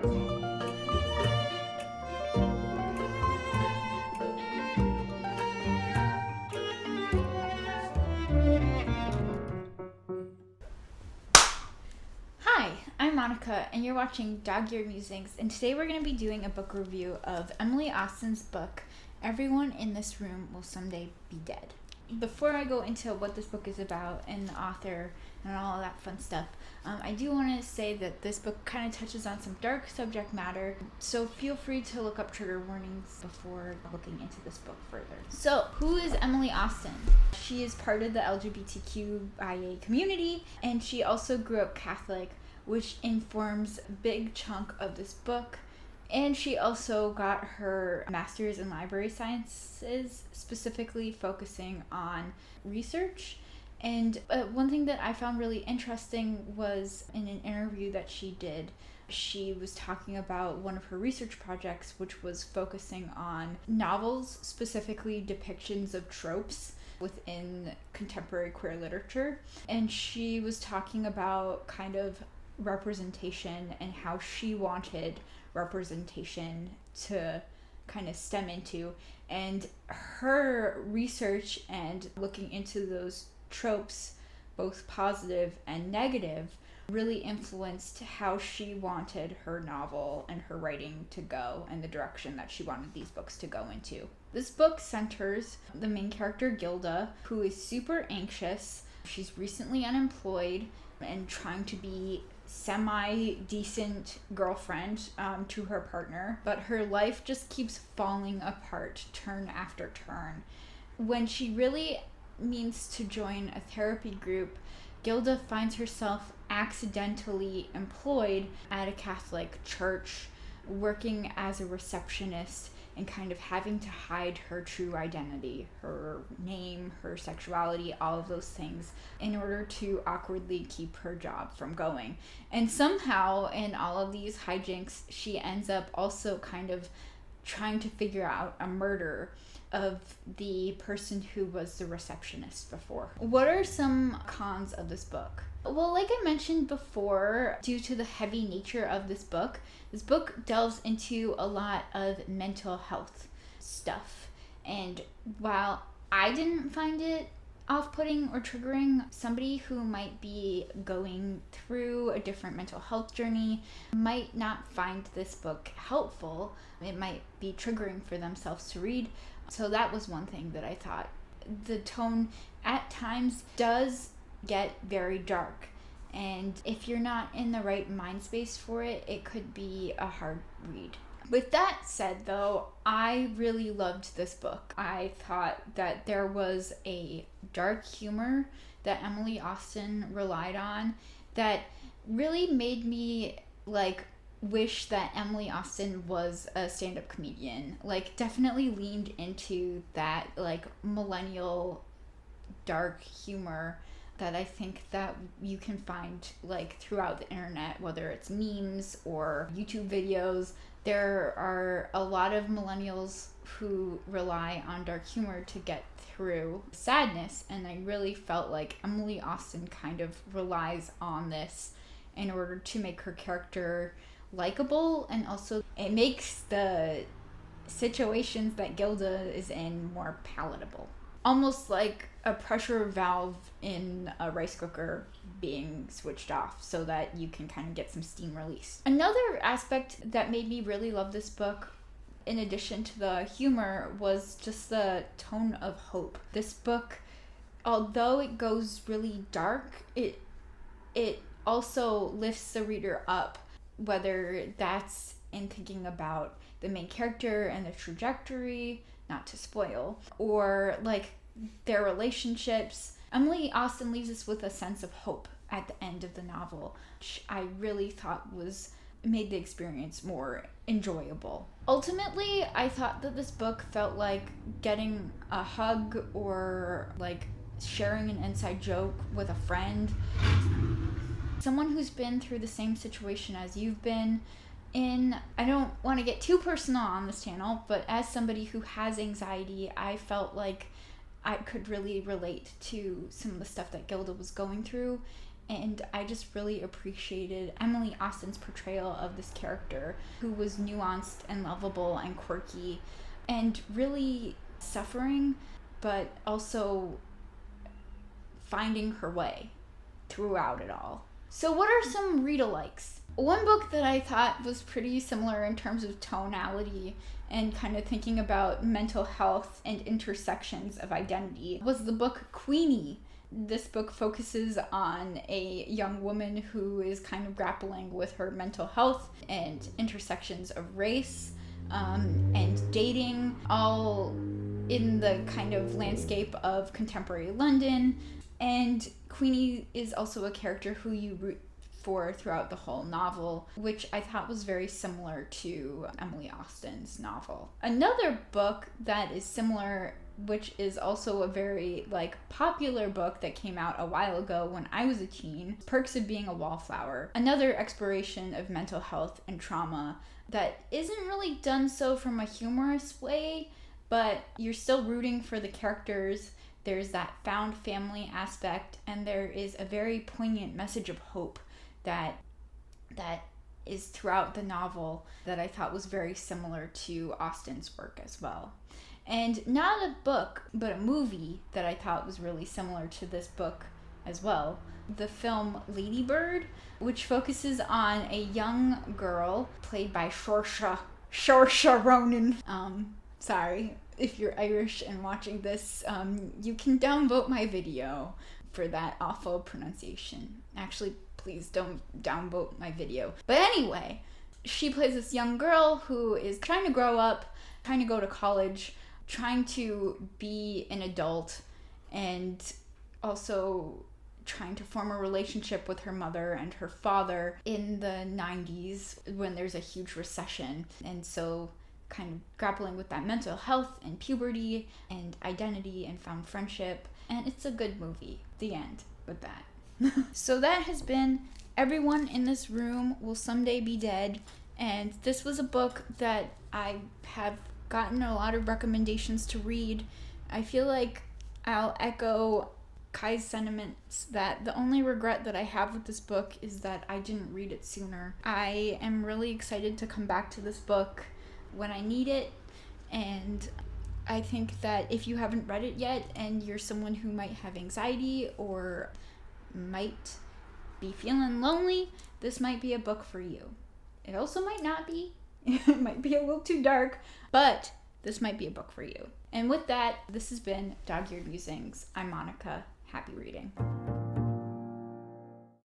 Hi, I'm Monika, and you're watching Dog Ear Musings, and today we're going to be doing a book review of Emily Austen's book, Everyone in This Room Will Someday Be Dead. Before I go into what this book is about and the author and all of that fun stuff, I do want to say that this book kind of touches on some dark subject matter, so feel free to look up trigger warnings before looking into this book further. So, who is Emily Austen? She is part of the LGBTQIA community, and she also grew up Catholic, which informs a big chunk of this book. And she also got her master's in library sciences, specifically focusing on research. And one thing that I found really interesting was in an interview that she did, she was talking about one of her research projects, which was focusing on novels, specifically depictions of tropes within contemporary queer literature. And she was talking about kind of representation and how she wanted representation to kind of stem into, and her research and looking into those tropes, both positive and negative, really influenced how she wanted her novel and her writing to go and the direction that she wanted these books to go into. This book centers the main character Gilda, who is super anxious. She's recently unemployed and trying to be semi-decent girlfriend to her partner, but her life just keeps falling apart turn after turn. When she really means to join a therapy group, Gilda finds herself accidentally employed at a Catholic church, working as a receptionist and kind of having to hide her true identity, her name, her sexuality, all of those things, in order to awkwardly keep her job from going. And somehow, in all of these hijinks, she ends up also kind of trying to figure out a murder of the person who was the receptionist before. What are some cons of this book? Well, like I mentioned before, due to the heavy nature of this book delves into a lot of mental health stuff. And while I didn't find it off-putting or triggering, somebody who might be going through a different mental health journey might not find this book helpful. It might be triggering for themselves to read. So that was one thing that I thought. The tone at times does get very dark, and if you're not in the right mind space for it, it could be a hard read. With that said, though, I really loved this book. I thought that there was a dark humor that Emily Austen relied on that really made me wish that Emily Austen was a stand-up comedian. Definitely leaned into that millennial dark humor that I think that you can find throughout the internet, whether it's memes or YouTube videos. There are a lot of millennials who rely on dark humor to get through sadness, and I really felt like Emily Austen kind of relies on this in order to make her character likable, and also it makes the situations that Gilda is in more palatable. Almost like a pressure valve in a rice cooker being switched off so that you can kind of get some steam released. Another aspect that made me really love this book, in addition to the humor, was just the tone of hope. This book, although it goes really dark, it also lifts the reader up, whether that's in thinking about the main character and the trajectory, not to spoil, or their relationships. Emily Austen leaves us with a sense of hope at the end of the novel, which I really thought made the experience more enjoyable. Ultimately, I thought that this book felt like getting a hug or sharing an inside joke with a friend. Someone who's been through the same situation as you've been in. I don't want to get too personal on this channel, but as somebody who has anxiety, I felt like I could really relate to some of the stuff that Gilda was going through, And I just really appreciated Emily Austen's portrayal of this character who was nuanced and lovable and quirky and really suffering, but also finding her way throughout it all. So what are some read-alikes? One book that I thought was pretty similar in terms of tonality and kind of thinking about mental health and intersections of identity was the book Queenie. This book focuses on a young woman who is kind of grappling with her mental health and intersections of race and dating, all in the kind of landscape of contemporary London. And Queenie is also a character who you root for throughout the whole novel, which I thought was very similar to Emily Austen's novel. Another book that is similar, which is also a very popular book that came out a while ago when I was a teen, Perks of Being a Wallflower. Another exploration of mental health and trauma that isn't really done so from a humorous way, but you're still rooting for the characters. There's that found family aspect, and there is a very poignant message of hope that is throughout the novel that I thought was very similar to Austen's work as well. And not a book, but a movie that I thought was really similar to this book as well. The film Ladybird, which focuses on a young girl played by Saoirse Ronan. Sorry, if you're Irish and watching this, you can downvote my video for that awful pronunciation. Actually, please don't downvote my video. But anyway, she plays this young girl who is trying to grow up, trying to go to college, trying to be an adult, and also trying to form a relationship with her mother and her father in the 90s when there's a huge recession. And so kind of grappling with that mental health and puberty and identity and found friendship. And it's a good movie. The end with that. So that has been Everyone in This Room Will Someday Be Dead. And this was a book that I have gotten a lot of recommendations to read. I feel like I'll echo Kai's sentiments that the only regret that I have with this book is that I didn't read it sooner. I am really excited to come back to this book when I need it, and I think that if you haven't read it yet and you're someone who might have anxiety or might be feeling lonely, this might be a book for you. It also might not be. It might be a little too dark, but this might be a book for you. And with that, this has been Dog-Eared Musings. I'm Monika. Happy reading.